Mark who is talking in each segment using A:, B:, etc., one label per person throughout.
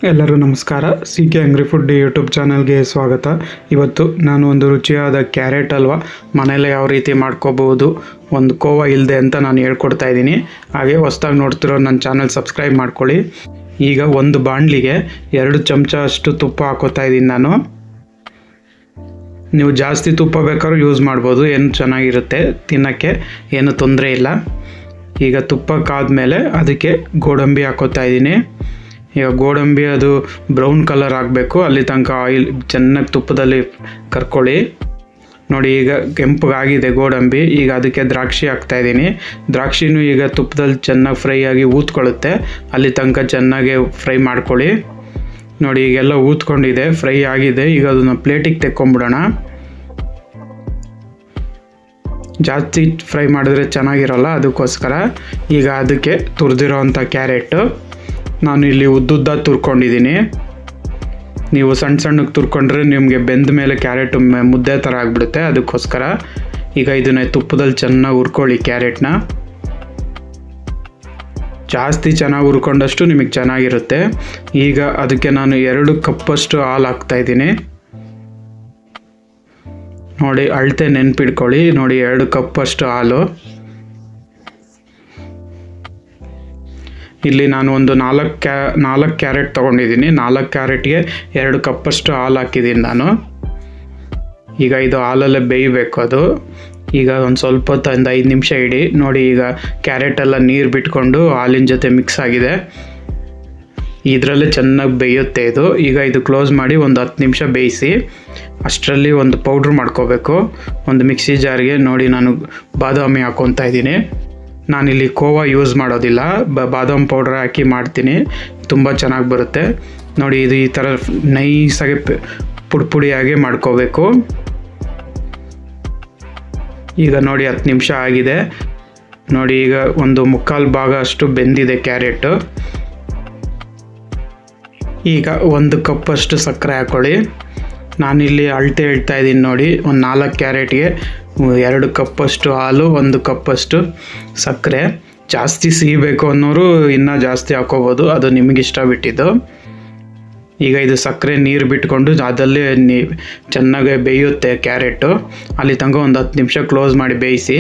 A: ಎಲ್ಲರೂ ನಮಸ್ಕಾರ. CK ಅಂಗ್ರಿ food YouTube ಚಾನಲ್ಗೆ ಸ್ವಾಗತ. ಇವತ್ತು ನಾನು ಒಂದು ರುಚಿಯಾದ ಕ್ಯಾರೆಟ್ ಹಲ್ವಾ ಮನೆಯಲ್ಲೇ ಯಾವ ರೀತಿ ಮಾಡ್ಕೋಬಹುದು, ಒಂದು ಕೋವಾ ಇಲ್ಲದೆ ಅಂತ ನಾನು ಹೇಳ್ಕೊಡ್ತಾ ಇದ್ದೀನಿ. ಹಾಗೆ ಹೊಸದಾಗಿ ನೋಡ್ತಿರೋ ನನ್ನ ಚಾನಲ್ ಸಬ್ಸ್ಕ್ರೈಬ್ ಮಾಡ್ಕೊಳ್ಳಿ. ಈಗ ಒಂದು ಬಾಣಲಿಗೆ 2 ಚಮಚ ಅಷ್ಟು ತುಪ್ಪ ಹಾಕೋತಾ ಇದ್ದೀನಿ ನಾನು. ನೀವು ಜಾಸ್ತಿ ತುಪ್ಪ ಬೇಕಾದ್ರೂ ಯೂಸ್ ಮಾಡ್ಬೋದು, ಏನು ಚೆನ್ನಾಗಿರುತ್ತೆ ತಿನ್ನೋಕ್ಕೆ, ಏನು ತೊಂದರೆ ಇಲ್ಲ. ಈಗ ತುಪ್ಪ ಕಾದ್ಮೇಲೆ ಅದಕ್ಕೆ ಗೋಡಂಬಿ ಹಾಕೋತಾ ಇದ್ದೀನಿ. ಈಗ ಗೋಡಂಬಿ ಅದು ಬ್ರೌನ್ ಕಲರ್ ಆಗಬೇಕು, ಅಲ್ಲಿ ತನಕ ಆಯಿಲ್ ಚೆನ್ನಾಗಿ ತುಪ್ಪದಲ್ಲಿ ಕರ್ಕೊಳ್ಳಿ. ನೋಡಿ ಈಗ ಕೆಂಪಗಾಗಿದೆ ಗೋಡಂಬಿ. ಈಗ ಅದಕ್ಕೆ ದ್ರಾಕ್ಷಿ ಹಾಕ್ತಾಯಿದ್ದೀನಿ. ದ್ರಾಕ್ಷಿನೂ ಈಗ ತುಪ್ಪದಲ್ಲಿ ಚೆನ್ನಾಗಿ ಫ್ರೈ ಆಗಿ ಊದ್ಕೊಳ್ಳುತ್ತೆ, ಅಲ್ಲಿ ತನಕ ಚೆನ್ನಾಗಿ ಫ್ರೈ ಮಾಡ್ಕೊಳ್ಳಿ. ನೋಡಿ ಈಗೆಲ್ಲ ಊದ್ಕೊಂಡಿದೆ, ಫ್ರೈ ಆಗಿದೆ. ಈಗ ಅದನ್ನು ಪ್ಲೇಟಿಗೆ ತೆಕ್ಕೊಂಬಿಡೋಣ. ಜಾಸ್ತಿ ಫ್ರೈ ಮಾಡಿದ್ರೆ ಚೆನ್ನಾಗಿರೋಲ್ಲ, ಅದಕ್ಕೋಸ್ಕರ ಈಗ ಅದಕ್ಕೆ ತುರಿದಿರೋ ಅಂಥ ಕ್ಯಾರೆಟು ನಾನು ಇಲ್ಲಿ ಉದ್ದುದ್ದ ತುರ್ಕೊಂಡಿದ್ದೀನಿ. ನೀವು ಸಣ್ಣ ಸಣ್ಣಕ್ಕೆ ತುರ್ಕೊಂಡ್ರೆ ನಿಮಗೆ ಬೆಂದ ಮೇಲೆ ಕ್ಯಾರೆಟ್ ಮುದ್ದೆ ಥರ ಆಗಿಬಿಡುತ್ತೆ, ಅದಕ್ಕೋಸ್ಕರ ಈಗ ಇದನ್ನು ತುಪ್ಪದಲ್ಲಿ ಚೆನ್ನಾಗಿ ಹುರ್ಕೊಳ್ಳಿ. ಕ್ಯಾರೆಟ್ನ ಜಾಸ್ತಿ ಚೆನ್ನಾಗಿ ಹುರ್ಕೊಂಡಷ್ಟು ನಿಮಗೆ ಚೆನ್ನಾಗಿರುತ್ತೆ. ಈಗ ಅದಕ್ಕೆ ನಾನು 2 ಕಪ್ಪಷ್ಟು ಹಾಲು ಹಾಕ್ತಾಯಿದ್ದೀನಿ. ನೋಡಿ ಅಳತೆ ನೆನ್ಪಿಡ್ಕೊಳ್ಳಿ. ನೋಡಿ 2 ಕಪ್ಪಷ್ಟು ಹಾಲು. ಇಲ್ಲಿ ನಾನು ಒಂದು 4 ಕ್ಯಾರೆಟ್ ತೊಗೊಂಡಿದ್ದೀನಿ. 4 ಕ್ಯಾರೆಟ್ಗೆ 2 ಕಪ್ಪಷ್ಟು ಹಾಲು ಹಾಕಿದ್ದೀನಿ ನಾನು. ಈಗ ಇದು ಹಾಲಲ್ಲೇ ಬೇಯಬೇಕು ಅದು. ಈಗ ಒಂದು ಸ್ವಲ್ಪ ಹೊತ್ತು 5 ನಿಮಿಷ ಇಡಿ. ನೋಡಿ ಈಗ ಕ್ಯಾರೆಟೆಲ್ಲ ನೀರು ಬಿಟ್ಕೊಂಡು ಹಾಲಿನ ಜೊತೆ ಮಿಕ್ಸ್ ಆಗಿದೆ. ಇದರಲ್ಲೇ ಚೆನ್ನಾಗಿ ಬೇಯುತ್ತೆ ಇದು. ಈಗ ಇದು ಕ್ಲೋಸ್ ಮಾಡಿ ಒಂದು 10 ನಿಮಿಷ ಬೇಯಿಸಿ. ಅಷ್ಟರಲ್ಲಿ ಒಂದು ಪೌಡ್ರ್ ಮಾಡ್ಕೋಬೇಕು. ಒಂದು ಮಿಕ್ಸಿ ಜಾರ್ಗೆ ನೋಡಿ ನಾನು ಬಾದಾಮಿ ಹಾಕ್ಕೊತಾ ಇದ್ದೀನಿ. ನಾನಿಲ್ಲಿ ಕೋವಾ ಯೂಸ್ ಮಾಡೋದಿಲ್ಲ, ಬಾದಾಮ್ ಪೌಡ್ರ್ ಹಾಕಿ ಮಾಡ್ತೀನಿ, ತುಂಬ ಚೆನ್ನಾಗಿ ಬರುತ್ತೆ. ನೋಡಿ ಇದು ಈ ಥರ ನೈಸಾಗಿ ಪುಡಿಯಾಗಿ ಮಾಡ್ಕೋಬೇಕು. ಈಗ ನೋಡಿ 10 ನಿಮಿಷ ಆಗಿದೆ. ನೋಡಿ ಈಗ ಒಂದು 3/4 ಭಾಗ ಅಷ್ಟು ಬೆಂದಿದೆ ಕ್ಯಾರೆಟು. ಈಗ 1 ಕಪ್ಪಷ್ಟು ಸಕ್ಕರೆ ಹಾಕ್ಕೊಳ್ಳಿ. ನಾನಿಲ್ಲಿ ಅಳತೆ ಹೇಳ್ತಾ ಇದ್ದೀನಿ ನೋಡಿ. ಒಂದು 4 ಕ್ಯಾರೆಟ್ಗೆ 2 ಕಪ್ಪಷ್ಟು ಹಾಲು, 1 ಕಪ್ಪಷ್ಟು ಸಕ್ಕರೆ. ಜಾಸ್ತಿ ಸಿಹಿಬೇಕು ಅನ್ನೋರು ಇನ್ನೂ ಜಾಸ್ತಿ ಹಾಕೋಬೋದು, ಅದು ನಿಮಗಿಷ್ಟ ಬಿಟ್ಟಿದ್ದು. ಈಗ ಇದು ಸಕ್ಕರೆ ನೀರು ಬಿಟ್ಕೊಂಡು ಅದಲ್ಲೇ ಚೆನ್ನಾಗಿ ಬೇಯುತ್ತೆ ಕ್ಯಾರೆಟು, ಅಲ್ಲಿ ತನಕ ಒಂದು 10 ನಿಮಿಷ ಕ್ಲೋಸ್ ಮಾಡಿ ಬೇಯಿಸಿ.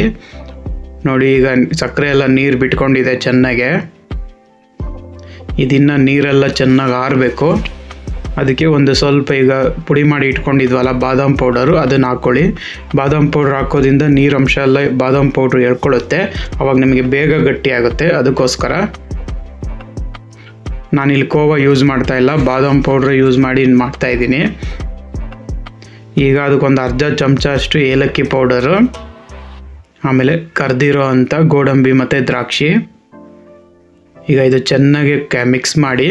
A: ನೋಡಿ ಈಗ ಸಕ್ಕರೆ ಎಲ್ಲ ನೀರು ಬಿಟ್ಕೊಂಡಿದೆ ಚೆನ್ನಾಗೆ. ಇದನ್ನು ನೀರೆಲ್ಲ ಚೆನ್ನಾಗಿ ಆರಬೇಕು. ಅದಕ್ಕೆ ಒಂದು ಸ್ವಲ್ಪ ಈಗ ಪುಡಿ ಮಾಡಿ ಇಟ್ಕೊಂಡಿದ್ವಲ್ಲ ಬಾದಾಮ್ ಪೌಡರು, ಅದನ್ನು ಹಾಕ್ಕೊಳ್ಳಿ. ಬಾದಾಮ್ ಪೌಡ್ರ್ ಹಾಕೋದ್ರಿಂದ ನೀರಂಶ ಎಲ್ಲ ಬಾದಾಮ್ ಪೌಡ್ರ್ ಎಳ್ಕೊಳ್ಳುತ್ತೆ, ಅವಾಗ ನಿಮಗೆ ಬೇಗ ಗಟ್ಟಿ ಆಗುತ್ತೆ. ಅದಕ್ಕೋಸ್ಕರ ನಾನಿಲ್ಲಿ ಕೋವಾ ಯೂಸ್ ಮಾಡ್ತಾಯಿಲ್ಲ, ಬಾದಾಮ್ ಪೌಡ್ರ್ ಯೂಸ್ ಮಾಡಿ ಮಾಡ್ತಾಯಿದ್ದೀನಿ. ಈಗ ಅದಕ್ಕೊಂದು ಅರ್ಧ ಚಮಚ ಅಷ್ಟು ಏಲಕ್ಕಿ ಪೌಡರು, ಆಮೇಲೆ ಕರ್ದಿರೋ ಅಂಥ ಗೋಡಂಬಿ ಮತ್ತು ದ್ರಾಕ್ಷಿ. ಈಗ ಇದು ಚೆನ್ನಾಗಿ ಮಿಕ್ಸ್ ಮಾಡಿ.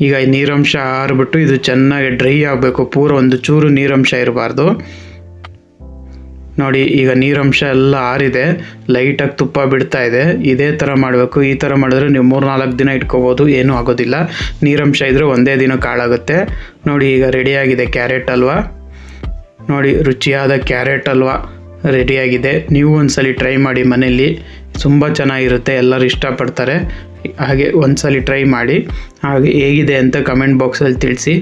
A: ಈಗ ನೀರಂಶ ಆರಿಬಿಟ್ಟು ಇದು ಚೆನ್ನಾಗಿ ಡ್ರೈ ಆಗಬೇಕು, ಪೂರ ಒಂದು ಚೂರು ನೀರಂಶ ಇರಬಾರ್ದು. ನೋಡಿ ಈಗ ನೀರಂಶ ಎಲ್ಲ ಆರಿದೆ, ಲೈಟಾಗಿ ತುಪ್ಪ ಬಿಡ್ತಾ ಇದೆ. ಇದೇ ಥರ ಮಾಡಬೇಕು. ಈ ಥರ ಮಾಡಿದ್ರೆ ನೀವು 3-4 ದಿನ ಇಟ್ಕೋಬೋದು, ಏನೂ ಆಗೋದಿಲ್ಲ. ನೀರಂಶ ಇದ್ದರೆ ಒಂದೇ ದಿನಕ್ಕೆ ಹಾಳಾಗುತ್ತೆ. ನೋಡಿ ಈಗ ರೆಡಿಯಾಗಿದೆ ಕ್ಯಾರೆಟ್ ಹಲ್ವಾ. ನೋಡಿ ರುಚಿಯಾದ ಕ್ಯಾರೆಟ್ ಹಲ್ವಾ ರೆಡಿಯಾಗಿದೆ. ನೀವು ಒಂದ್ಸಲಿ ಟ್ರೈ ಮಾಡಿ ಮನೆಯಲ್ಲಿ, ತುಂಬ ಚೆನ್ನಾಗಿರುತ್ತೆ, ಎಲ್ಲರೂ ಇಷ್ಟಪಡ್ತಾರೆ. ಹಾಗೆ ಒಂದ್ಸಲಿ ಟ್ರೈ ಮಾಡಿ. ಹಾಗೆ ಹೇಗಿದೆ ಅಂತ ಕಮೆಂಟ್ ಬಾಕ್ಸಲ್ಲಿ ತಿಳಿಸಿ.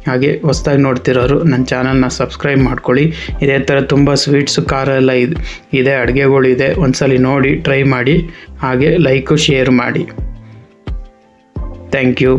A: ಹಾಗೆ ಹೊಸದಾಗಿ ನೋಡ್ತಿರೋರು ನನ್ನ ಚಾನಲ್ನ ಸಬ್ಸ್ಕ್ರೈಬ್ ಮಾಡ್ಕೊಳ್ಳಿ. ಇದೇ ಥರ ತುಂಬ ಸ್ವೀಟ್ಸು, ಖಾರ ಎಲ್ಲ ಇದೆ, ಅಡುಗೆಗಳಿದೆ. ಒಂದ್ಸಲಿ ನೋಡಿ ಟ್ರೈ ಮಾಡಿ. ಹಾಗೆ ಲೈಕು ಶೇರ್ ಮಾಡಿ. Thank you.